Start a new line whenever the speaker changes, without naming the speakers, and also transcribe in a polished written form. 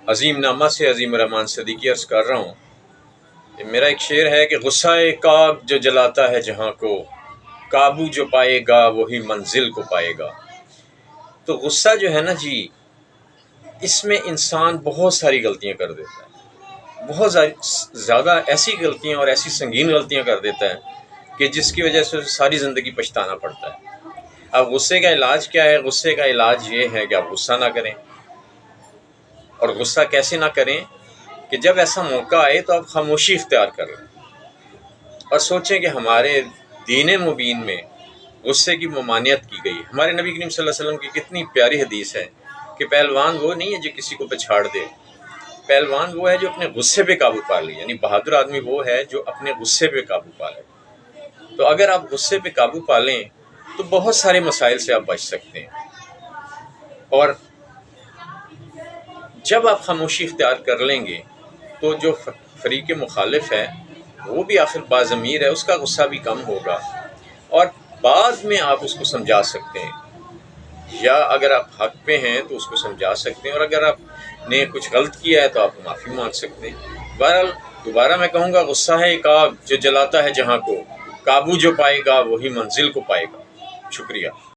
عظیم نامہ سے عظیم الرحمن صدیقی عرض کر رہا ہوں کہ میرا ایک شعر ہے کہ غصہ کاغ جو جلاتا ہے جہاں کو، قابو جو پائے گا وہی منزل کو پائے گا۔ تو غصہ جو ہے نا جی، اس میں انسان بہت ساری غلطیاں کر دیتا ہے، بہت زیادہ ایسی غلطیاں اور ایسی سنگین غلطیاں کر دیتا ہے کہ جس کی وجہ سے ساری زندگی پچھتانا پڑتا ہے۔ اب غصے کا علاج کیا ہے؟ غصے کا علاج یہ ہے کہ آپ غصہ نہ کریں، اور غصہ کیسے نہ کریں کہ جب ایسا موقع آئے تو آپ خاموشی اختیار کر لیں اور سوچیں کہ ہمارے دین مبین میں غصے کی ممانعت کی گئی۔ ہمارے نبی کریم صلی اللہ علیہ وسلم کی کتنی پیاری حدیث ہے کہ پہلوان وہ نہیں ہے جو کسی کو پچھاڑ دے، پہلوان وہ ہے جو اپنے غصے پہ قابو پا لے، یعنی بہادر آدمی وہ ہے جو اپنے غصے پہ قابو پا لے۔ تو اگر آپ غصے پہ قابو پا لیں تو بہت سارے مسائل سے آپ بچ سکتے ہیں، اور جب آپ خاموشی اختیار کر لیں گے تو جو فریق مخالف ہے وہ بھی آخر باضمیر ہے، اس کا غصہ بھی کم ہوگا، اور بعد میں آپ اس کو سمجھا سکتے ہیں، یا اگر آپ حق پہ ہیں تو اس کو سمجھا سکتے ہیں، اور اگر آپ نے کچھ غلط کیا ہے تو آپ معافی مانگ سکتے ہیں۔ بہرحال دوبارہ میں کہوں گا، غصہ ہے ایک آگ جو جلاتا ہے جہاں کو، قابو جو پائے گا وہی منزل کو پائے گا۔ شکریہ۔